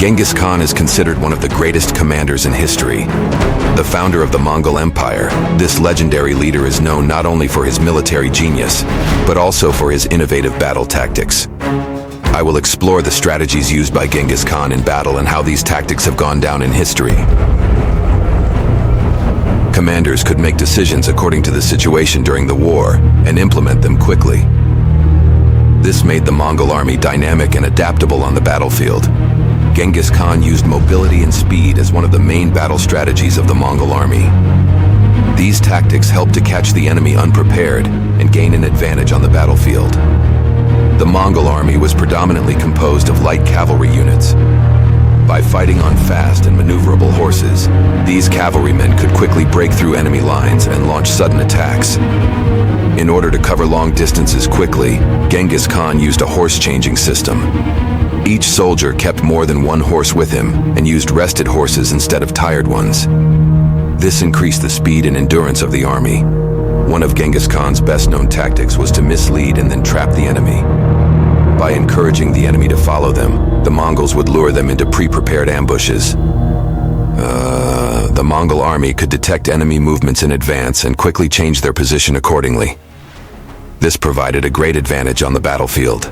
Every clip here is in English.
Genghis Khan is considered one of the greatest commanders in history. The founder of the Mongol Empire, this legendary leader is known not only for his military genius, but also for his innovative battle tactics. I will explore the strategies used by Genghis Khan in battle and how these tactics have gone down in history. Commanders could make decisions according to the situation during the war and implement them quickly. This made the Mongol army dynamic and adaptable on the battlefield. Genghis Khan used mobility and speed as one of the main battle strategies of the Mongol army. These tactics helped to catch the enemy unprepared and gain an advantage on the battlefield. The Mongol army was predominantly composed of light cavalry units. By fighting on fast and maneuverable horses, these cavalrymen could quickly break through enemy lines and launch sudden attacks. In order to cover long distances quickly, Genghis Khan used a horse-changing system. Each soldier kept more than one horse with him and used rested horses instead of tired ones. This increased the speed and endurance of the army. One of Genghis Khan's best-known tactics was to mislead and then trap the enemy. By encouraging the enemy to follow them, the Mongols would lure them into pre-prepared ambushes. The Mongol army could detect enemy movements in advance and quickly change their position accordingly. This provided a great advantage on the battlefield.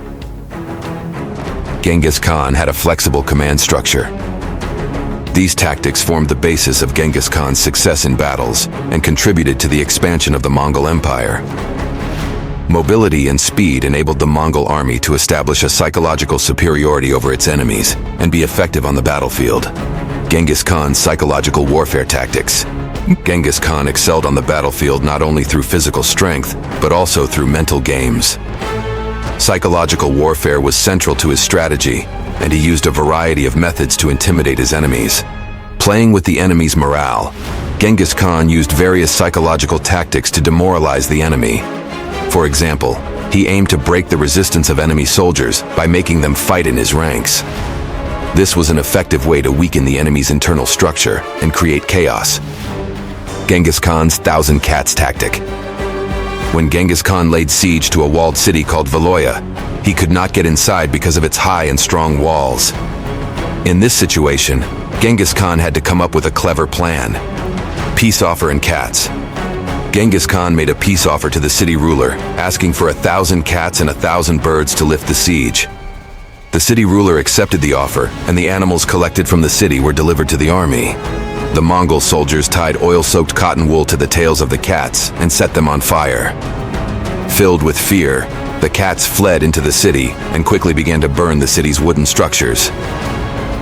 Genghis Khan had a flexible command structure. These tactics formed the basis of Genghis Khan's success in battles and contributed to the expansion of the Mongol Empire. Mobility and speed enabled the Mongol army to establish a psychological superiority over its enemies and be effective on the battlefield. Genghis Khan's psychological warfare tactics. Genghis Khan excelled on the battlefield not only through physical strength, but also through mental games. Psychological warfare was central to his strategy, and he used a variety of methods to intimidate his enemies. Playing with the enemy's morale, Genghis Khan used various psychological tactics to demoralize the enemy. For example, he aimed to break the resistance of enemy soldiers by making them fight in his ranks. This was an effective way to weaken the enemy's internal structure and create chaos. Genghis Khan's Thousand Cats tactic. When Genghis Khan laid siege to a walled city called Valoya, he could not get inside because of its high and strong walls. In this situation, Genghis Khan had to come up with a clever plan. Peace offer and cats. Genghis Khan made a peace offer to the city ruler, asking for 1,000 cats and 1,000 birds to lift the siege. The city ruler accepted the offer, and the animals collected from the city were delivered to the army. The Mongol soldiers tied oil-soaked cotton wool to the tails of the cats and set them on fire. Filled with fear, the cats fled into the city and quickly began to burn the city's wooden structures.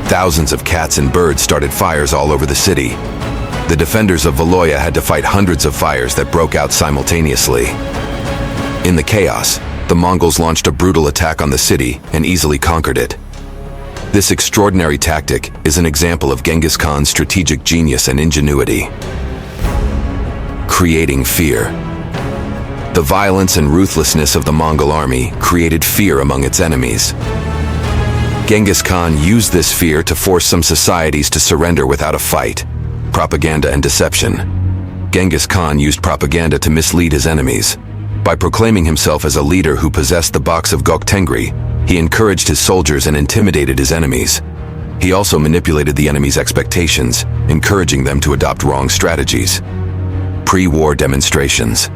Thousands of cats and birds started fires all over the city. The defenders of Valoya had to fight hundreds of fires that broke out simultaneously. In the chaos, the Mongols launched a brutal attack on the city and easily conquered it. This extraordinary tactic is an example of Genghis Khan's strategic genius and ingenuity. Creating fear. The violence and ruthlessness of the Mongol army created fear among its enemies. Genghis Khan used this fear to force some societies to surrender without a fight. Propaganda and deception. Genghis Khan used propaganda to mislead his enemies. By proclaiming himself as a leader who possessed the box of Gok-Tengri, he encouraged his soldiers and intimidated his enemies. He also manipulated the enemy's expectations, encouraging them to adopt wrong strategies. Pre-war demonstrations.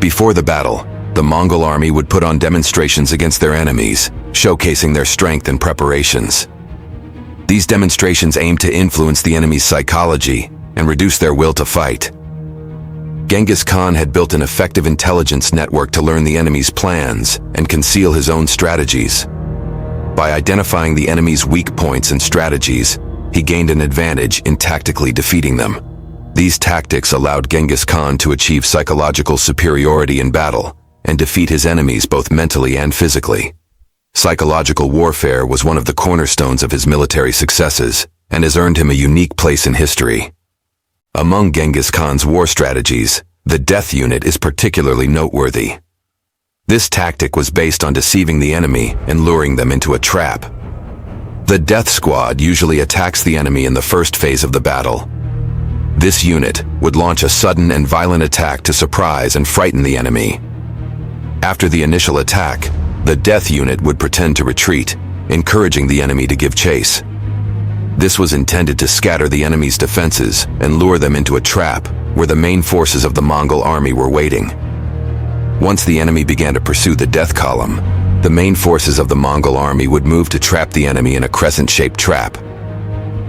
Before the battle, the Mongol army would put on demonstrations against their enemies, showcasing their strength and preparations. These demonstrations aimed to influence the enemy's psychology and reduce their will to fight. Genghis Khan had built an effective intelligence network to learn the enemy's plans and conceal his own strategies. By identifying the enemy's weak points and strategies, he gained an advantage in tactically defeating them. These tactics allowed Genghis Khan to achieve psychological superiority in battle and defeat his enemies both mentally and physically. Psychological warfare was one of the cornerstones of his military successes and has earned him a unique place in history. Among Genghis Khan's war strategies, the death unit is particularly noteworthy. This tactic was based on deceiving the enemy and luring them into a trap. The death squad usually attacks the enemy in the first phase of the battle. This unit would launch a sudden and violent attack to surprise and frighten the enemy. After the initial attack, the death unit would pretend to retreat, encouraging the enemy to give chase. This was intended to scatter the enemy's defenses and lure them into a trap where the main forces of the Mongol army were waiting. Once the enemy began to pursue the death column, the main forces of the Mongol army would move to trap the enemy in a crescent-shaped trap.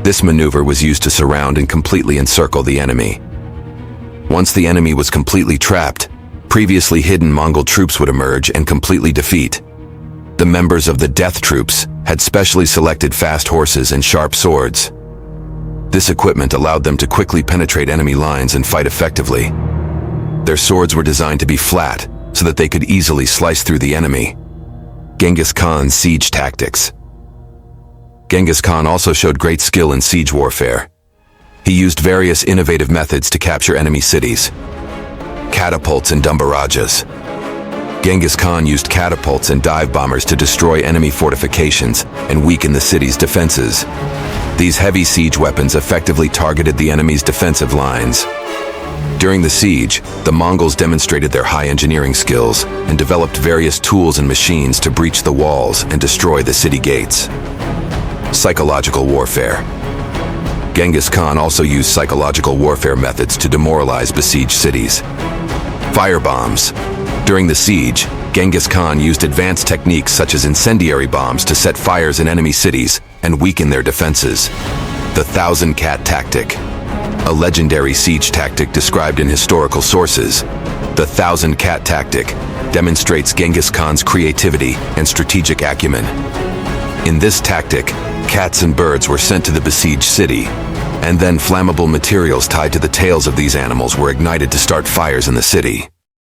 This maneuver was used to surround and completely encircle the enemy. Once the enemy was completely trapped, previously hidden Mongol troops would emerge and completely defeat. The members of the death troops had specially selected fast horses and sharp swords. This equipment allowed them to quickly penetrate enemy lines and fight effectively. Their swords were designed to be flat so that they could easily slice through the enemy. Genghis Khan's siege tactics. Genghis Khan also showed great skill in siege warfare. He used various innovative methods to capture enemy cities. Catapults and Dumbarajas. Genghis Khan used catapults and dive bombers to destroy enemy fortifications and weaken the city's defenses. These heavy siege weapons effectively targeted the enemy's defensive lines. During the siege, the Mongols demonstrated their high engineering skills and developed various tools and machines to breach the walls and destroy the city gates. Psychological warfare. Genghis Khan also used psychological warfare methods to demoralize besieged cities. Firebombs. During the siege, Genghis Khan used advanced techniques such as incendiary bombs to set fires in enemy cities and weaken their defenses. The Thousand Cat Tactic. A legendary siege tactic described in historical sources. The Thousand Cat Tactic demonstrates Genghis Khan's creativity and strategic acumen. In this tactic, cats and birds were sent to the besieged city, and then flammable materials tied to the tails of these animals were ignited to start fires in the city.